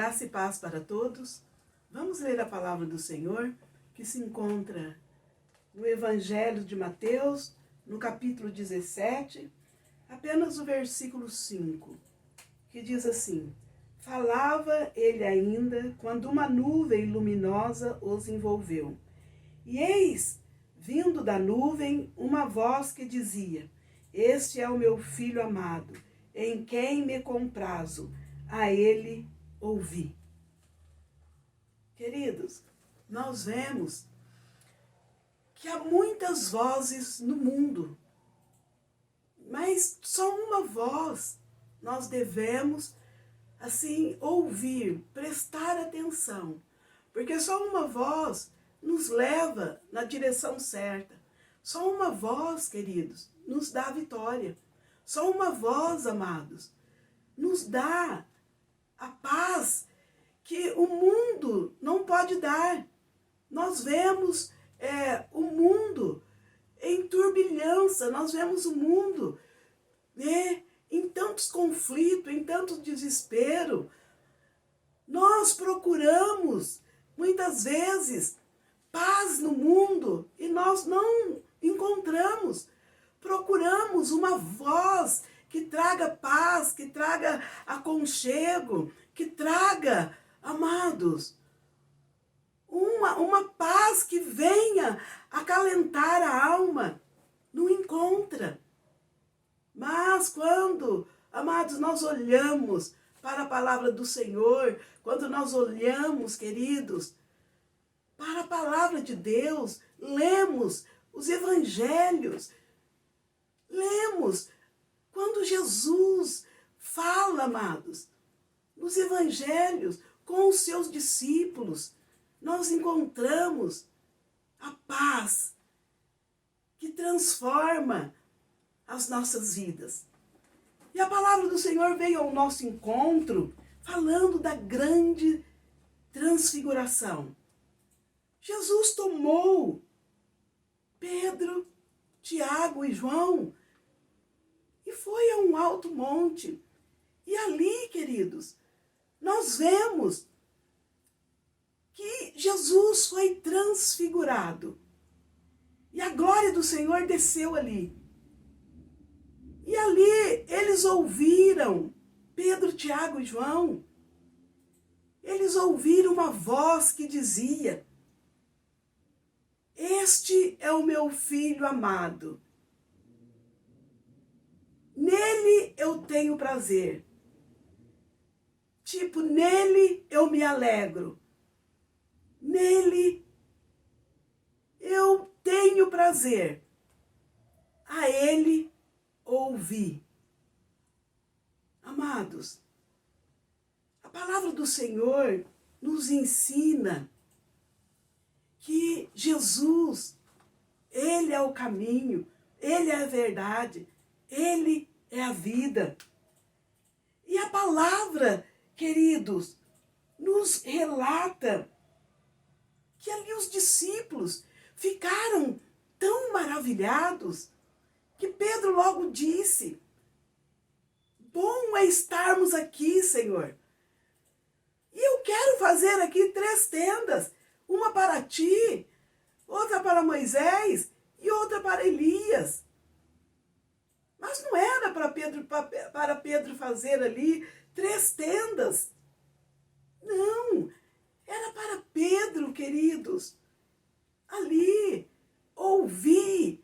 Graça e paz para todos. Vamos ler a palavra do Senhor, que se encontra no Evangelho de Mateus, no capítulo 17, apenas o versículo 5, que diz assim: Falava ele ainda, quando uma nuvem luminosa os envolveu. E eis, vindo da nuvem, uma voz que dizia: Este é o meu filho amado, em quem me comprazo, a ele ouvi. Queridos, nós vemos que há muitas vozes no mundo, mas só uma voz nós devemos, assim, ouvir, prestar atenção, porque só uma voz nos leva na direção certa. Só uma voz, queridos, nos dá a vitória. Só uma voz, amados, nos dá a paz que o mundo não pode dar. Nós vemos o mundo em turbilhância, nós vemos o mundo em tantos conflitos, em tanto desespero. Nós procuramos, muitas vezes, paz no mundo e nós não encontramos. Procuramos uma voz que traga paz, que traga aconchego, que traga, amados, uma paz que venha acalentar a alma. Não encontra. Mas quando, amados, nós olhamos para a palavra do Senhor, quando nós olhamos, queridos, para a palavra de Deus, lemos os evangelhos, lemos quando Jesus fala, amados, nos evangelhos com os seus discípulos, nós encontramos a paz que transforma as nossas vidas. E a palavra do Senhor veio ao nosso encontro falando da grande transfiguração. Jesus tomou Pedro, Tiago e João e foi a um alto monte. E ali, queridos, nós vemos que Jesus foi transfigurado. E a glória do Senhor desceu ali. E ali eles ouviram, Pedro, Tiago e João, eles ouviram uma voz que dizia: Este é o meu filho amado. Nele eu tenho prazer. Tipo, nele eu me alegro. Nele eu tenho prazer. A ele ouvi. Amados, a palavra do Senhor nos ensina que Jesus, Ele é o caminho, Ele é a verdade, Ele é a vida. E a palavra, queridos, nos relata que ali os discípulos ficaram tão maravilhados que Pedro logo disse: Bom é estarmos aqui, Senhor. E eu quero fazer aqui 3 tendas, uma para ti, outra para Moisés e outra para Elias. Mas não era para Pedro fazer ali 3 tendas. Não, era para Pedro, queridos, ali ouvir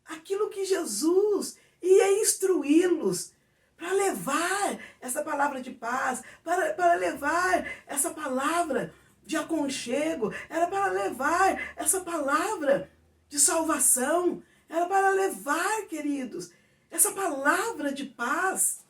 aquilo que Jesus ia instruí-los para levar essa palavra de paz, para levar essa palavra de aconchego, era para levar essa palavra de salvação, era para levar, queridos, essa palavra de paz.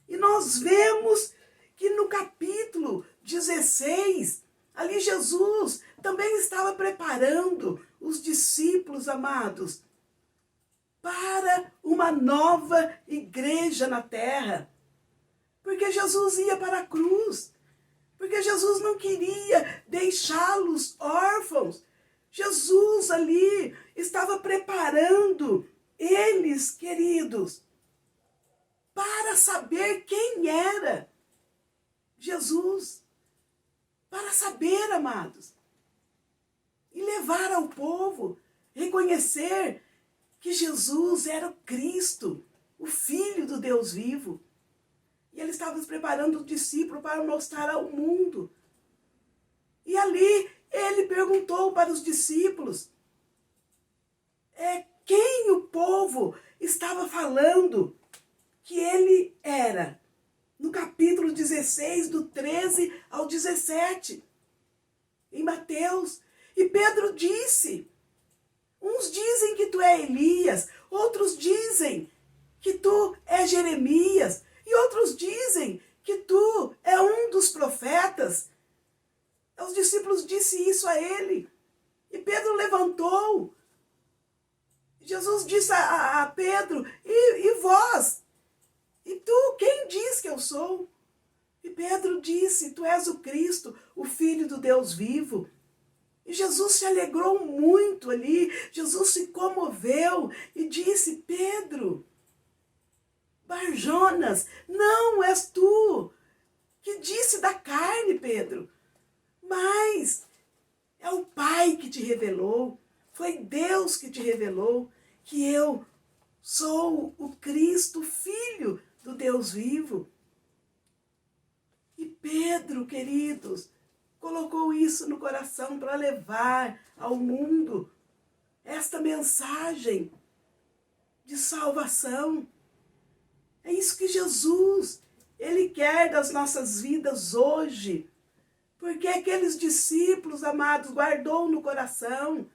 E nós vemos que no capítulo 16, ali Jesus também estava preparando os discípulos, amados, para uma nova igreja na terra. Porque Jesus ia para a cruz. Porque Jesus não queria deixá-los órfãos. Jesus ali estava preparando eles, queridos, para saber quem era Jesus. para saber, amados, e levar ao povo, reconhecer que Jesus era o Cristo, o Filho do Deus vivo. E ele estava preparando os discípulos para mostrar ao mundo. E ali ele perguntou para os discípulos quem o povo estava falando que ele era. No capítulo 16, do 13 ao 17, em Mateus. E Pedro disse: uns dizem que tu é Elias, outros dizem que tu é Jeremias, e outros dizem que tu é um dos profetas. Os discípulos disseram isso a ele. E Pedro levantou. Jesus disse a Pedro: e vós? E tu, quem diz que eu sou? E Pedro disse: tu és o Cristo, o Filho do Deus vivo. E Jesus se alegrou muito ali, Jesus se comoveu e disse: Pedro, Barjonas, não és tu que disse da carne, Pedro, mas é o Pai que te revelou, foi Deus que te revelou que eu sou o Cristo, Filho do Deus vivo. E Pedro, queridos, colocou isso no coração para levar ao mundo esta mensagem de salvação. É isso que Jesus, ele quer das nossas vidas hoje. Porque aqueles discípulos, amados, guardou no coração.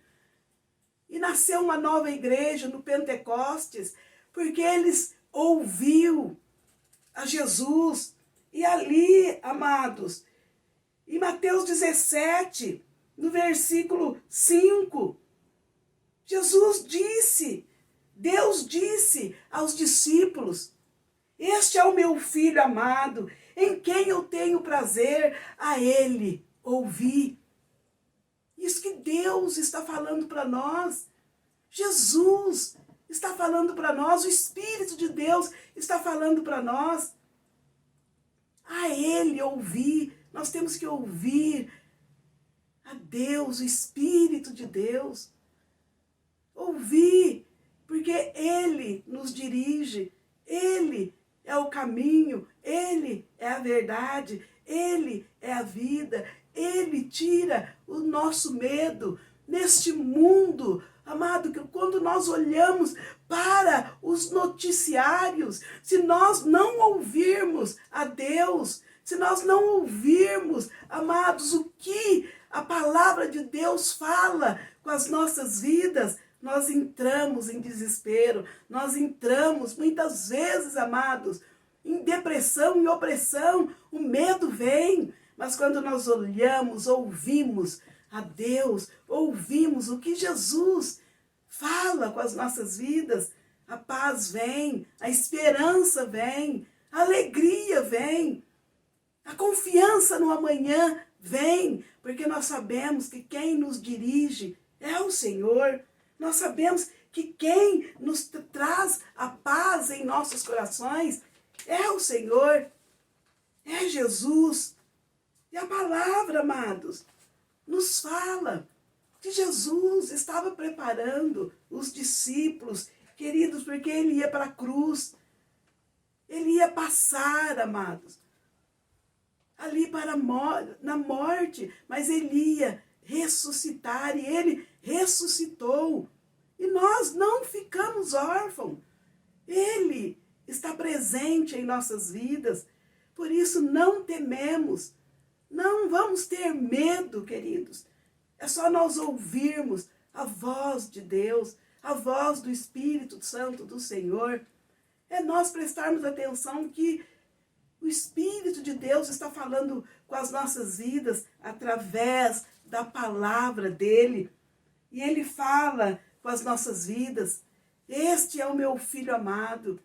E nasceu uma nova igreja no Pentecostes, porque eles ouviu a Jesus. E ali, amados, em Mateus 17, no versículo 5, Jesus disse, Deus disse aos discípulos: este é o meu filho amado, em quem eu tenho prazer, a ele ouvi. Isso que Deus está falando para nós. Jesus está falando para nós, o Espírito de Deus está falando para nós. A ele ouvir. Nós temos que ouvir a Deus, o Espírito de Deus. Ouvir, porque ele nos dirige, ele é o caminho, ele é a verdade, ele é a vida, ele tira o nosso medo neste mundo. Amado, que quando nós olhamos para os noticiários, se nós não ouvirmos a Deus, se nós não ouvirmos, amados, o que a palavra de Deus fala com as nossas vidas, nós entramos em desespero, nós entramos muitas vezes, amados, em depressão, em opressão, o medo vem. Mas quando nós olhamos, ouvimos a Deus, ouvimos o que Jesus fala com as nossas vidas, a paz vem, a esperança vem, a alegria vem, a confiança no amanhã vem, porque nós sabemos que quem nos dirige é o Senhor. Nós sabemos que quem nos traz a paz em nossos corações é o Senhor, é Jesus. E a palavra, amados, nos fala que Jesus estava preparando os discípulos, queridos, porque ele ia para a cruz. Ele ia passar, amados, ali na morte, mas ele ia ressuscitar, e ele ressuscitou. E nós não ficamos órfãos. Ele está presente em nossas vidas. Por isso não tememos. Não vamos ter medo, queridos. É só nós ouvirmos a voz de Deus, a voz do Espírito Santo do Senhor. É nós prestarmos atenção que o Espírito de Deus está falando com as nossas vidas através da palavra dele. E ele fala com as nossas vidas: este é o meu filho amado,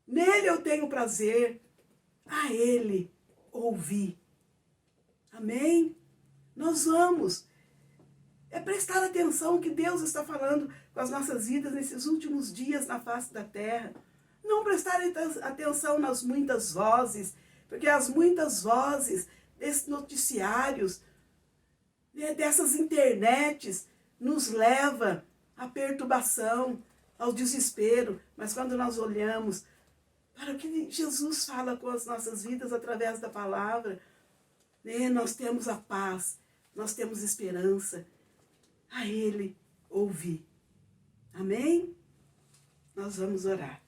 nele eu tenho prazer, a ele ouvi. Amém? Nós vamos prestar atenção que Deus está falando com as nossas vidas nesses últimos dias na face da terra. Não prestar atenção nas muitas vozes, porque as muitas vozes esses noticiários, dessas internets, nos leva à perturbação, ao desespero. Mas quando nós olhamos para o que Jesus fala com as nossas vidas através da palavra, nós temos a paz, nós temos esperança. A Ele ouvir. Amém? Nós vamos orar.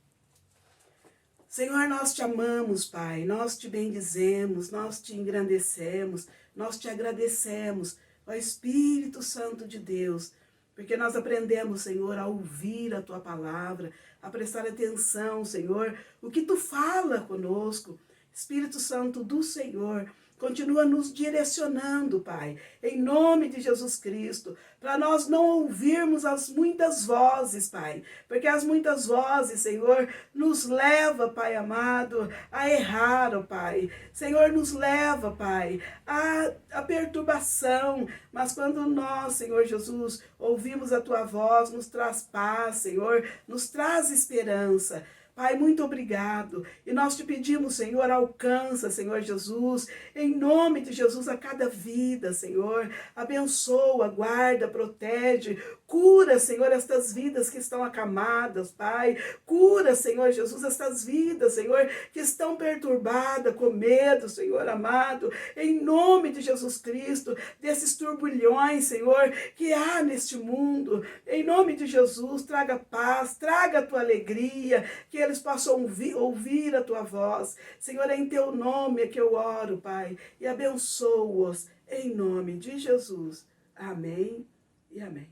Senhor, nós te amamos, Pai, nós te bendizemos, nós te engrandecemos, nós te agradecemos, ó Espírito Santo de Deus, porque nós aprendemos, Senhor, a ouvir a Tua palavra, a prestar atenção, Senhor, o que Tu fala conosco. Espírito Santo do Senhor, continua nos direcionando, Pai, em nome de Jesus Cristo, para nós não ouvirmos as muitas vozes, Pai, porque as muitas vozes, Senhor, nos leva, Pai amado, a errar, ó Pai. Senhor, nos leva, Pai, a perturbação, mas quando nós, Senhor Jesus, ouvimos a Tua voz, nos traz paz, Senhor, nos traz esperança. Pai, muito obrigado. E nós te pedimos, Senhor, alcança, Senhor Jesus, em nome de Jesus, a cada vida, Senhor. Abençoa, guarda, protege, cura, Senhor, estas vidas que estão acamadas, Pai. Cura, Senhor Jesus, estas vidas, Senhor, que estão perturbadas, com medo, Senhor amado. Em nome de Jesus Cristo, desses turbulhões, Senhor, que há neste mundo. Em nome de Jesus, traga paz, traga a tua alegria, que eles possam ouvir a tua voz. Senhor, é em teu nome que eu oro, Pai, e abençoa-os em nome de Jesus. Amém e amém.